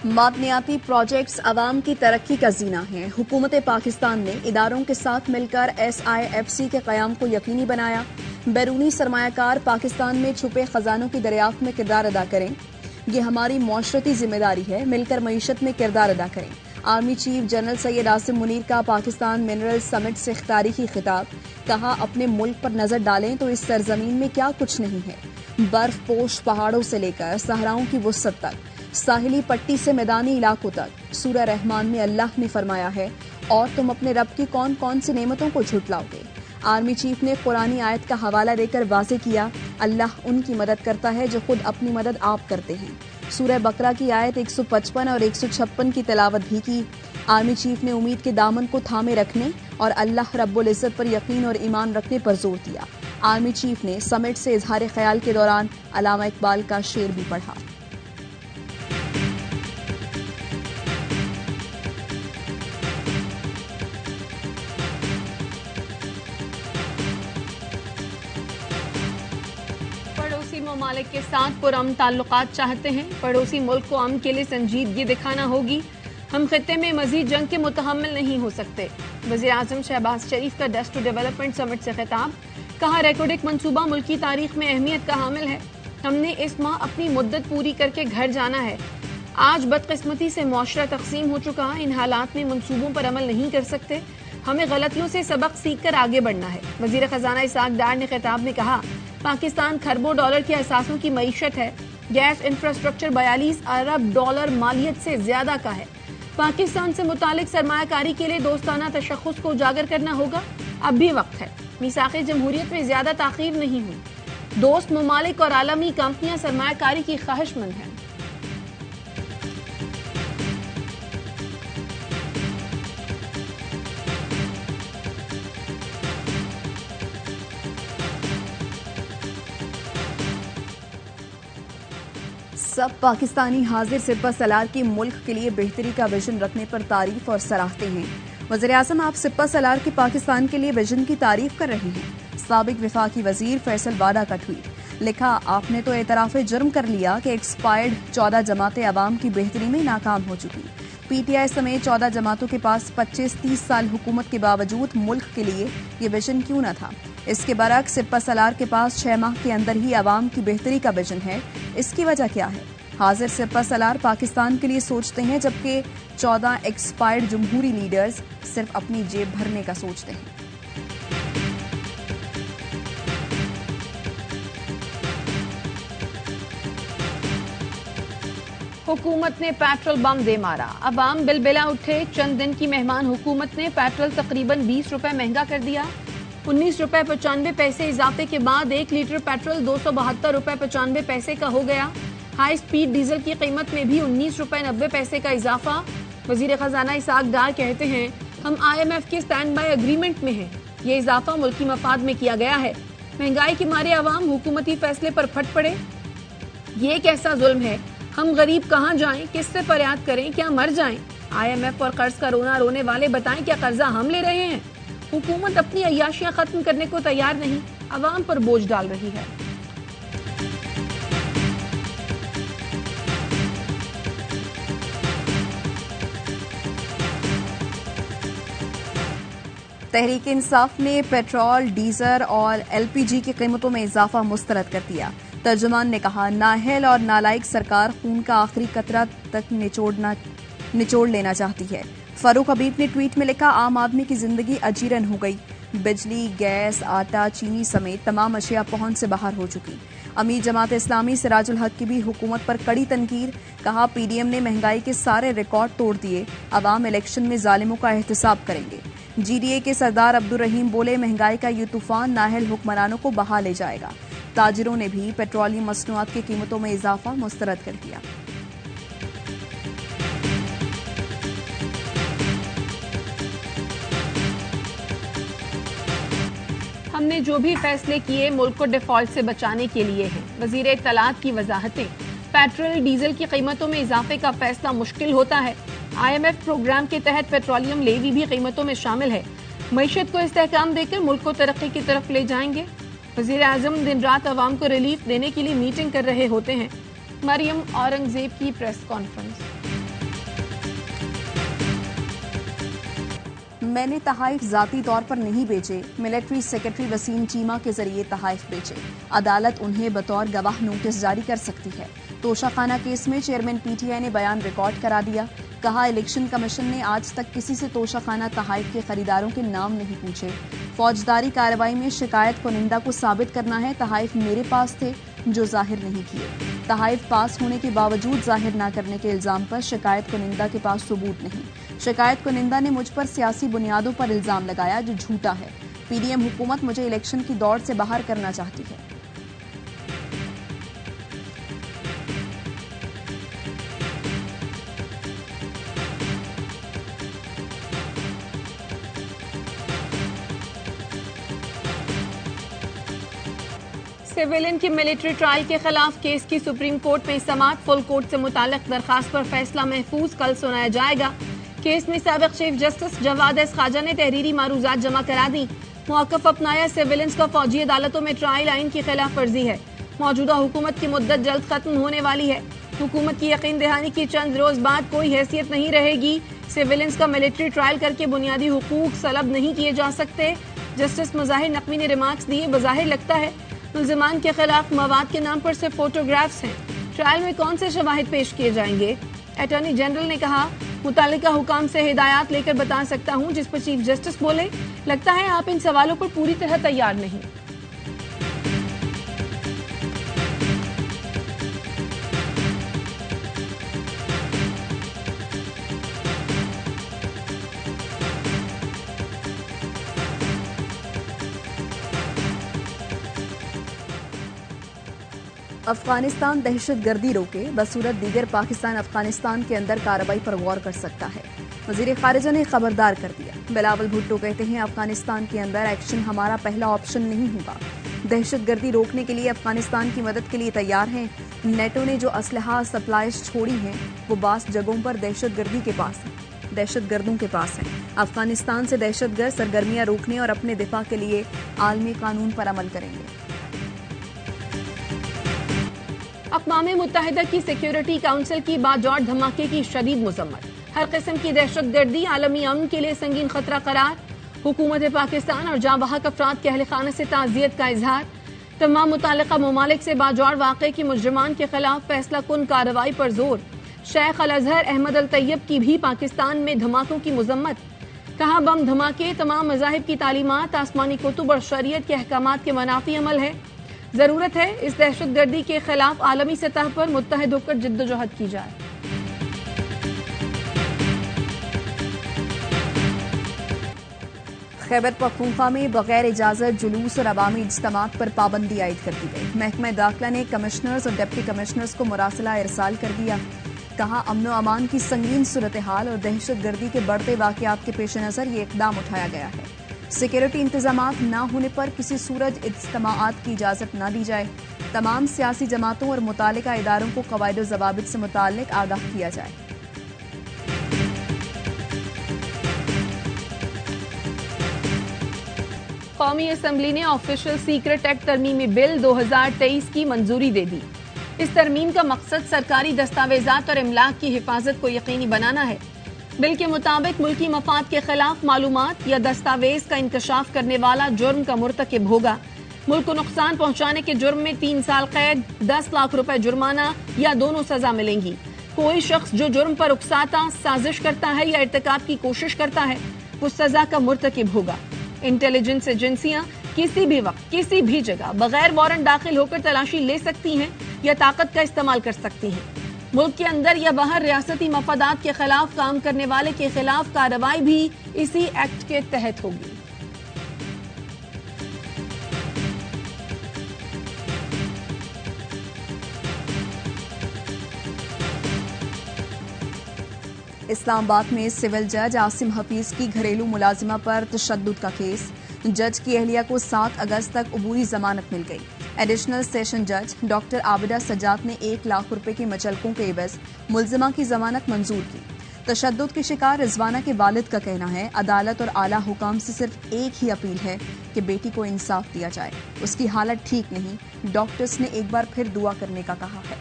معدنیاتی projects عوام کی ترقی کا زینہ ہیں۔ حکومت پاکستان نے اداروں کے ساتھ مل کر SIFC کے قیام کو یقینی بنایا۔ بیرونی سرمایہ کار پاکستان میں چھپے خزانوں کی دریافت میں کردار ادا کریں، یہ ہماری معاشرتی ذمہ داری ہے، مل کر معیشت میں کردار ادا کریں۔ Army chief general Syed Asim Munir کا پاکستان منرل سمٹ سے تاریخی خطاب، کہا اپنے ملک پر نظر ڈالیں تو اس سرزمین میں کیا کچھ نہیں ہے، برف پوش پہاڑوں سے لے کر صحراؤں کی وسعت تک، ساحلی پٹی سے میدانی علاقوں تک۔ سورہ رحمان میں اللہ نے فرمایا ہے، اور تم اپنے رب کی کون کون سی نعمتوں کو جھٹلاؤ گے۔ آرمی چیف نے قرآنی آیت کا حوالہ دے کر واضح کیا، اللہ ان کی مدد کرتا ہے جو خود اپنی مدد آپ کرتے ہیں۔ سورہ بقرہ کی آیت 155 اور 156 کی تلاوت بھی کی۔ آرمی چیف نے امید کے دامن کو تھامے رکھنے اور اللہ رب العزت پر یقین اور ایمان رکھنے پر زور دیا۔ آرمی چیف نے سمٹ سے اظہار خیال کے دوران علامہ اقبال کا شعر بھی پڑھا۔ پڑوسی ممالک کے ساتھ پرامن تعلقات چاہتے ہیں، پڑوسی ملک کو امن کے لیے سنجیدگی دکھانا ہوگی، ہم خطے میں مزید جنگ کے متحمل نہیں ہو سکتے۔ وزیر اعظم شہباز شریف کا ڈسٹ ٹو ڈیولپمنٹ سمٹ سے خطاب، کہا ریکوڈک منصوبہ ملکی تاریخ میں اہمیت کا حامل ہے، ہم نے اس ماہ اپنی مدت پوری کر کے گھر جانا ہے۔ آج بدقسمتی سے معاشرہ تقسیم ہو چکا، ان حالات میں منصوبوں پر عمل نہیں کر سکتے، ہمیں غلطیوں سے سبق سیکھ کر آگے بڑھنا ہے۔ وزیر خزانہ اسحاق ڈار نے خطاب میں کہا، پاکستان کھربوں ڈالر کے اثاثوں کی معیشت ہے، گیس انفراسٹرکچر 42 ارب ڈالر مالیت سے زیادہ کا ہے۔ پاکستان سے متعلق سرمایہ کاری کے لیے دوستانہ تشخص کو اجاگر کرنا ہوگا، اب بھی وقت ہے، میثاق جمہوریت میں زیادہ تاخیر نہیں ہوئی، دوست ممالک اور عالمی کمپنیاں سرمایہ کاری کی خواہش مند ہیں۔ سب پاکستانی حاضر سپہ سالار کی ملک کے لیے بہتری کا ویژن رکھنے پر تعریف اور سراہتے ہیں۔ وزیر اعظم آپ سپہ سالار کے پاکستان کے لیے ویژن کی تعریف کر رہے ہیں۔ سابق وفاقی وزیر فیصل واڈا کا ٹویٹ، لکھا آپ نے تو اعتراف جرم کر لیا کہ ایکسپائرڈ 14 جماعتیں عوام کی بہتری میں ناکام ہو چکی۔ PTI سمیت 14 جماعتوں کے پاس 25-30 سال حکومت کے باوجود ملک کے لیے یہ ویژن کیوں نہ تھا؟ اس کے برعکس سپہ سالار کے پاس 6 ماہ کے اندر ہی عوام کی بہتری کا ویژن ہے، اس کی وجہ کیا ہے؟ حاضر سپہ سالار پاکستان کے لیے سوچتے ہیں، جبکہ 14 ایکسپائرڈ جمہوری لیڈرز صرف اپنی جیب بھرنے کا سوچتے ہیں۔ حکومت نے پیٹرول بم دے مارا، عوام بلبلا اٹھے، چند دن کی مہمان حکومت نے پیٹرول تقریباً 20 روپے مہنگا کر دیا۔ 19 روپے 95 پیسے اضافے کے بعد 1 لیٹر پیٹرول 272 روپے 95 پیسے کا ہو گیا۔ ہائی سپیڈ ڈیزل کی قیمت میں بھی 19 روپے 90 پیسے کا اضافہ۔ وزیر خزانہ اسحاق ڈار کہتے ہیں، ہم IMF کے سٹینڈ بائی اگریمنٹ میں ہیں، یہ اضافہ ملکی مفاد میں کیا گیا ہے۔ مہنگائی کے مارے عوام حکومتی فیصلے پر پھٹ پڑے، یہ ایک ایسا ظلم ہے، ہم غریب کہاں جائیں، کس سے فریاد کریں، کیا مر جائیں؟ IMF اور قرض کا رونا رونے والے بتائیں کیا قرضہ ہم لے رہے ہیں؟ حکومت اپنی عیاشیاں ختم کرنے کو تیار نہیں، عوام پر بوجھ ڈال رہی ہے۔ تحریک انصاف نے پیٹرول، ڈیزل اور LPG کی قیمتوں میں اضافہ مسترد کر دیا۔ ترجمان نے کہا، نااہل اور نالائق سرکار خون کا آخری قطرہ تک نچوڑ لینا چاہتی ہے۔ فاروق حبیب نے ٹویٹ میں لکھا، عام آدمی کی زندگی اجیرن ہو گئی، بجلی، گیس، آٹا، چینی سمیت تمام اشیاء پہنچ سے باہر ہو چکی۔ امیر جماعت اسلامی سراج الحق کی بھی حکومت پر کڑی تنقید، کہا PDM نے مہنگائی کے سارے ریکارڈ توڑ دیے، عوام الیکشن میں ظالموں کا احتساب کریں گے۔ GDA کے سردار عبدالرحیم بولے، مہنگائی کا یہ طوفان نااہل حکمرانوں کو بہا لے جائے گا۔ تاجروں نے بھی پیٹرولیم مصنوعات کی قیمتوں میں اضافہ مسترد کر دیا۔ ہم نے جو بھی فیصلے کیے ملک کو ڈیفالٹ سے بچانے کے لیے ہیں۔ وزیر اطلاعات کی وضاحتیں، پیٹرول ڈیزل کی قیمتوں میں اضافے کا فیصلہ مشکل ہوتا ہے۔ IMF پروگرام کے تحت پیٹرولیم لیوی بھی قیمتوں میں شامل ہے، معیشت کو استحکام دے کر ملک کو ترقی کی طرف لے جائیں گے۔ وزیر اعظم دن رات عوام کو ریلیف دینے کے لیے میٹنگ کر رہے ہوتے ہیں۔ مریم اورنگزیب کی پریس کانفرنس۔ میں نے تحائف ذاتی طور پر نہیں بیچے، ملٹری سیکرٹری وسیم چیمہ کے ذریعے تحائف بیچے، عدالت انہیں بطور گواہ نوٹس جاری کر سکتی ہے۔ توشہ خانہ کیس میں چیئرمین پی ٹی آئی نے بیان ریکارڈ کرا دیا، کہا الیکشن کمیشن نے آج تک کسی سے توشہ خانہ تحائف کے خریداروں کے نام نہیں پوچھے۔ فوجداری کارروائی میں شکایت کنندہ کو ثابت کرنا ہے تحائف میرے پاس تھے جو ظاہر نہیں کیے۔ تحائف پاس ہونے کے باوجود ظاہر نہ کرنے کے الزام پر شکایت کنندہ کے پاس ثبوت نہیں۔ شکایت کنندہ نے مجھ پر سیاسی بنیادوں پر الزام لگایا جو جھوٹا ہے۔ پی ڈی ایم حکومت مجھے الیکشن کی دوڑ سے باہر کرنا چاہتی ہے۔ سویلین کی ملٹری ٹرائل کے خلاف کیس کی سپریم کورٹ میں سماعت، فل کورٹ سے متعلق درخواست پر فیصلہ محفوظ کل سنایا جائے گا۔ کیس میں سابق چیف جسٹس جواد ایس خواجہ نے تحریری معروضات جمع کرا دی۔ موقف اپنایا، سویلینز کا فوجی عدالتوں میں ٹرائل آئین کی خلاف ورزی ہے۔ موجودہ حکومت کی مدت جلد ختم ہونے والی ہے۔ حکومت کی یقین دہانی کی چند روز بعد کوئی حیثیت نہیں رہے گی۔ سویلینز کا ملٹری ٹرائل کر کے بنیادی حقوق سلب نہیں کیے جا سکتے۔ جسٹس مظاہر نقوی نے ریمارکس دیے، بظاہر لگتا ہے ملزمان کے خلاف مواد کے نام پر صرف فوٹوگرافز ہیں، ٹرائل میں کون سے شواہد پیش کیے جائیں گے؟ اٹارنی جنرل نے کہا، متعلقہ حکام سے ہدایات لے کر بتا سکتا ہوں، جس پر چیف جسٹس بولے، لگتا ہے آپ ان سوالوں پر پوری طرح تیار نہیں۔ افغانستان دہشت گردی روکے، بصورت دیگر پاکستان افغانستان کے اندر کارروائی پر غور کر سکتا ہے۔ وزیر خارجہ نے خبردار کر دیا۔ بلاول بھٹو کہتے ہیں افغانستان کے اندر ایکشن ہمارا پہلا آپشن نہیں ہوگا۔ دہشت گردی روکنے کے لیے افغانستان کی مدد کے لیے تیار ہیں۔ نیٹو نے جو اسلحہ سپلائز چھوڑی ہیں وہ بعض جگہوں پر دہشت گردوں کے پاس ہیں۔ افغانستان سے دہشت گرد سرگرمیاں روکنے اور اپنے دفاع کے لیے عالمی قانون پر عمل کریں گے۔ اقوام متحدہ کی سیکیورٹی کونسل کی باجوڑ دھماکے کی شدید مذمت، ہر قسم کی دہشت گردی عالمی امن کے لیے سنگین خطرہ قرار۔ حکومت پاکستان اور جاں بحق افراد کے اہل خانہ سے تعزیت کا اظہار۔ تمام متعلقہ ممالک سے باجوڑ واقعے کی مجرمان کے خلاف فیصلہ کن کارروائی پر زور۔ شیخ الازہر احمد الطیب کی بھی پاکستان میں دھماکوں کی مذمت، کہا بم دھماکے تمام مذاہب کی تعلیمات، آسمانی کتب اور شریعت کے احکامات کے منافی عمل ہے۔ ضرورت ہے اس دہشت گردی کے خلاف عالمی سطح پر متحد ہو کر جد و جہد کی جائے۔ خیبر پختونخوا میں بغیر اجازت جلوس اور عوامی اجتماعات پر پابندی عائد کر دی گئی۔ محکمہ داخلہ نے کمشنرز اور ڈپٹی کمشنرز کو مراسلہ ارسال کر دیا۔ کہا امن و امان کی سنگین صورتحال اور دہشت گردی کے بڑھتے واقعات کے پیش نظر یہ اقدام اٹھایا گیا ہے۔ سیکیورٹی انتظامات نہ ہونے پر کسی صورت اجتماعات کی اجازت نہ دی جائے۔ تمام سیاسی جماعتوں اور متعلقہ اداروں کو قواعد و ضوابط سے متعلق آگاہ کیا جائے۔ قومی اسمبلی نے آفیشل سیکرٹ ایکٹ ترمیمی بل 2023 کی منظوری دے دی۔ اس ترمیم کا مقصد سرکاری دستاویزات اور املاک کی حفاظت کو یقینی بنانا ہے۔ بل کے مطابق ملکی مفاد کے خلاف معلومات یا دستاویز کا انکشاف کرنے والا جرم کا مرتکب ہوگا۔ ملک کو نقصان پہنچانے کے جرم میں 3 سال قید، 10 لاکھ روپے جرمانہ یا دونوں سزا ملیں گی۔ کوئی شخص جو جرم پر اکساتا، سازش کرتا ہے یا ارتکاب کی کوشش کرتا ہے وہ سزا کا مرتکب ہوگا۔ انٹیلیجنس ایجنسیاں کسی بھی وقت کسی بھی جگہ بغیر وارنٹ داخل ہو کر تلاشی لے سکتی ہیں یا طاقت کا استعمال کر سکتی ہیں۔ ملک کے اندر یا باہر ریاستی مفادات کے خلاف کام کرنے والے کے خلاف کارروائی بھی اسی ایکٹ کے تحت ہوگی۔ اسلام آباد میں سول جج عاصم حفیظ کی گھریلو ملازمہ پر تشدد کا کیس، جج کی اہلیہ کو 7 اگست تک عبوری ضمانت مل گئی۔ ایڈیشنل سیشن جج ڈاکٹر عابدہ سجاد نے 1 لاکھ روپے کے مچلقوں کے عوض ملزمہ کی ضمانت منظور کی۔ تشدد کے شکار رضوانہ کے والد کا کہنا ہے عدالت اور اعلیٰ حکام سے صرف ایک ہی اپیل ہے کہ بیٹی کو انصاف دیا جائے، اس کی حالت ٹھیک نہیں۔ ڈاکٹرز نے ایک بار پھر دعا کرنے کا کہا ہے۔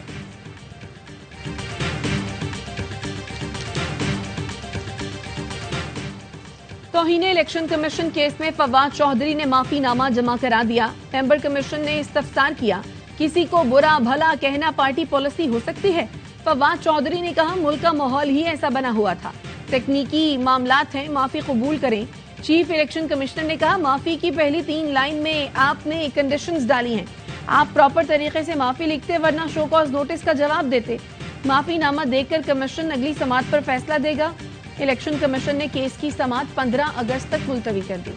تو توہین الیکشن کمیشن کیس میں فواد چودھری نے معافی نامہ جمع کرا دیا. ممبر کمیشن نے استفسار کیا, کسی کو برا بھلا کہنا پارٹی پالیسی ہو سکتی ہے؟ فواد چودھری نے کہا ملک کا ماحول ہی ایسا بنا ہوا تھا, تکنیکی معاملات ہیں, معافی قبول کریں. چیف الیکشن کمشنر نے کہا معافی کی پہلی 3 لائن میں آپ نے کنڈیشنز ڈالی ہیں, آپ پراپر طریقے سے معافی لکھتے ورنہ شو کاز نوٹس کا جواب دیتے. معافی نامہ دیکھ کر کمیشن اگلی سماعت پر فیصلہ دے گا. الیکشن کمیشن نے کیس کی سماعت 15 اگست تک ملتوی کر دی.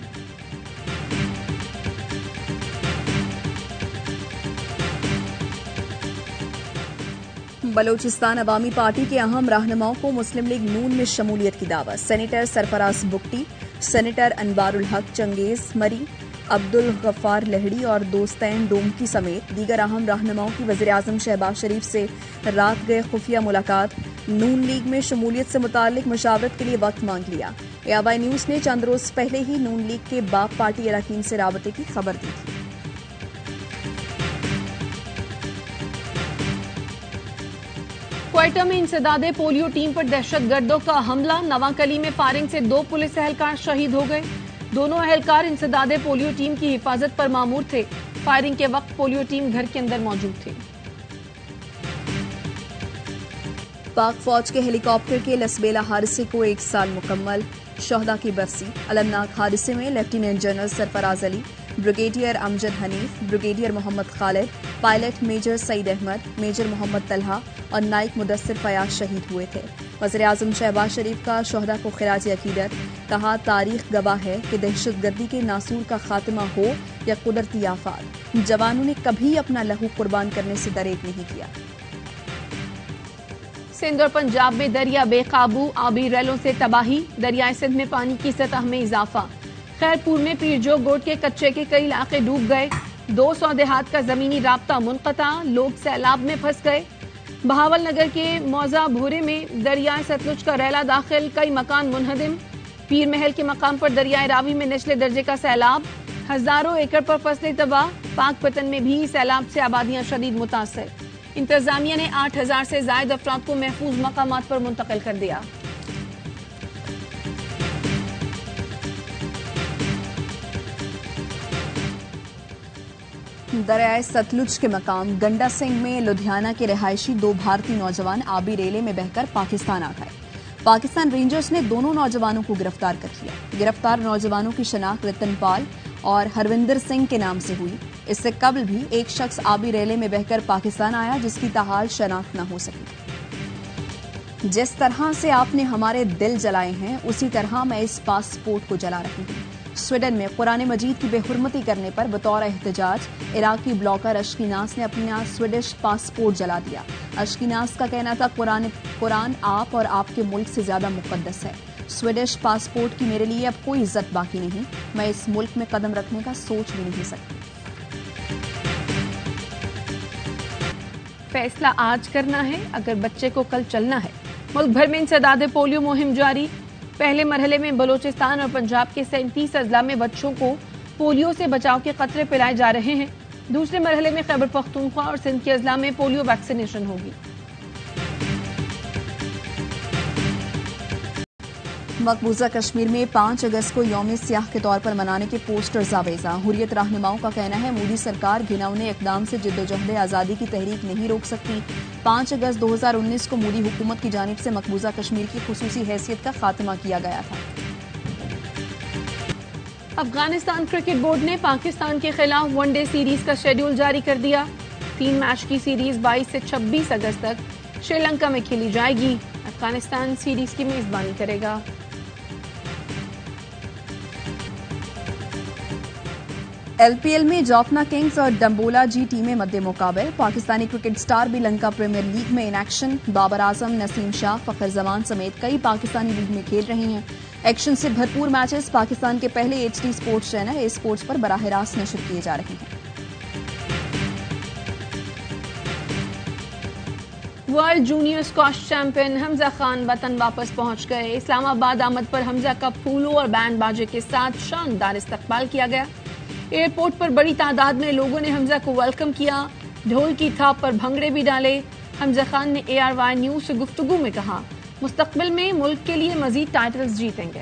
بلوچستان عوامی پارٹی کے اہم رہنماؤں کو مسلم لیگ نون میں شمولیت کی دعوت. سینیٹر سرفراز بگٹی, سینیٹر انوار الحق چنگیز مری, عبدالغفار لہڑی اور دوستین ڈومکی سمیت دیگر اہم رہنماؤں کی وزیراعظم شہباز شریف سے رات گئے خفیہ ملاقات. نون لیگ میں شمولیت سے متعلق مشاورت کے لیے وقت مانگ لیا. AY نیوز نے چند روز پہلے ہی نون لیگ کے باپ پارٹی اراکین سے رابطے کی خبر دی تھی. کوئٹہ میں انسداد پولیو ٹیم پر دہشت گردوں کا حملہ. نواکلی میں فائرنگ سے 2 پولیس اہلکار شہید ہو گئے. دونوں اہلکار انسداد پولیو ٹیم کی حفاظت پر مامور تھے. فائرنگ کے وقت پولیو ٹیم گھر کے اندر موجود تھے. پاک فوج کے ہیلی کاپٹر کے لسبیلا حادثے کو 1 سال مکمل. شہداء کی برسی. المناک حادثے میں لیفٹیننٹ جنرل سرفراز علی, بریگیڈیئر امجد حنیف, بریگیڈیئر محمد خالد, پائلٹ میجر سعید احمد, میجر محمد طلحہ اور نائک مدثر فیاض شہید ہوئے تھے. وزیراعظم شہباز شریف کا شہداء کو خراج عقیدت. کہا تاریخ گواہ ہے کہ دہشت گردی کے ناسور کا خاتمہ ہو یا قدرتی آفات, جوانوں نے کبھی اپنا لہو قربان کرنے سے دریغ نہیں کیا. سندھ اور پنجاب میں دریا بے قابو, آبی ریلوں سے تباہی. دریائے سندھ میں پانی کی سطح میں اضافہ. خیرپور میں پیرجو گوٹ کے کچے کے کئی علاقے ڈوب گئے. 200 دیہات کا زمینی رابطہ منقطع, لوگ سیلاب میں پھنس گئے. بہاول نگر کے موزہ بھورے میں دریائے ستلج کا ریلا داخل, کئی مکان منہدم. پیر محل کے مقام پر دریائے راوی میں نچلے درجے کا سیلاب, ہزاروں ایکڑ پر فصلیں تباہ. پاک پتن میں بھی سیلاب سے آبادیاں شدید متاثر. انتظامیہ نے 8000 سے زائد افراد کو محفوظ مقامات پر منتقل کر دیا. دریائے ستلج کے مقام گنڈا سنگھ میں لدھیانہ کے رہائشی 2 بھارتی نوجوان آبی ریلے میں بہہ کر پاکستان آ گئے. پاکستان رینجرز نے دونوں نوجوانوں کو گرفتار کر لیا. گرفتار نوجوانوں کی شناخت رتن پال اور ہروندر سنگھ کے نام سے ہوئی. اس سے قبل بھی ایک شخص آبی ریلے میں بہہ کر پاکستان آیا جس کی تاحال شناخت نہ ہو سکی. جس طرح سے آپ نے ہمارے دل جلائے ہیں اسی طرح میں اس پاسپورٹ کو جلا رہی ہوں. سویڈن میں قرآن مجید کی بے حرمتی کرنے پر بطور احتجاج عراقی بلاگر اشکیناس نے اپنا سویڈش پاسپورٹ جلا دیا. اشکیناس کا کہنا تھا قرآن آپ اور آپ کے ملک سے زیادہ مقدس ہے. سویڈش پاسپورٹ کی میرے لیے اب کوئی عزت باقی نہیں. میں اس ملک میں قدم رکھنے کا سوچ بھی نہیں سکتی. فیصلہ آج کرنا ہے اگر بچے کو کل چلنا ہے. ملک بھر میں انسداد پولیو مہم جاری. پہلے مرحلے میں بلوچستان اور پنجاب کے 37 اضلاع میں بچوں کو پولیو سے بچاؤ کے قطرے پلائے جا رہے ہیں. دوسرے مرحلے میں خیبر پختونخوا اور سندھ کے اضلاع میں پولیو ویکسینیشن ہوگی. مقبوضہ کشمیر میں 5 اگست کو یوم سیاہ کے طور پر منانے کے پوسٹرز آویزاں. حریت رہنماؤں کا کہنا ہے مودی سرکار گھناؤنے اقدام سے جدوجہد آزادی کی تحریک نہیں روک سکتی. 5 اگست 2019 کو مودی حکومت کی جانب سے مقبوضہ کشمیر کی خصوصی حیثیت کا خاتمہ کیا گیا تھا. افغانستان کرکٹ بورڈ نے پاکستان کے خلاف ون ڈے سیریز کا شیڈول جاری کر دیا. 3 میچ کی سیریز 22 سے 26 اگست تک شری لنکا میں کھیلی جائے گی. افغانستان سیریز کی میزبانی کرے گا. LPL میں جوفنا کنگز اور ڈمبولا جی ٹیمیں مد مقابل. پاکستانی کرکٹ سٹار بھی لنکا پریمیئر لیگ میں ان ایکشن. بابر اعظم, نسیم شاہ, فخر زمان سمیت کئی پاکستانی لیگ میں کھیل رہے ہیں. ایکشن سے بھرپور میچز پاکستان کے پہلے HD sports channel A sports پر براہ راست نشر کیے جا رہے ہیں. World junior squash champion Hamza Khan وطن واپس پہنچ گئے. اسلام آباد آمد پر حمزہ کا پھولوں اور بینڈ باجے کے ساتھ شاندار استقبال کیا گیا. ایئرپورٹ پر بڑی تعداد میں لوگوں نے حمزہ کو ویلکم کیا. ڈھول کی تھاپ پر بھنگڑے بھی ڈالے. حمزہ خان نے ARY نیوز سے گفتگو میں کہا مستقبل میں ملک کے لیے مزید ٹائٹلز جیتیں گے.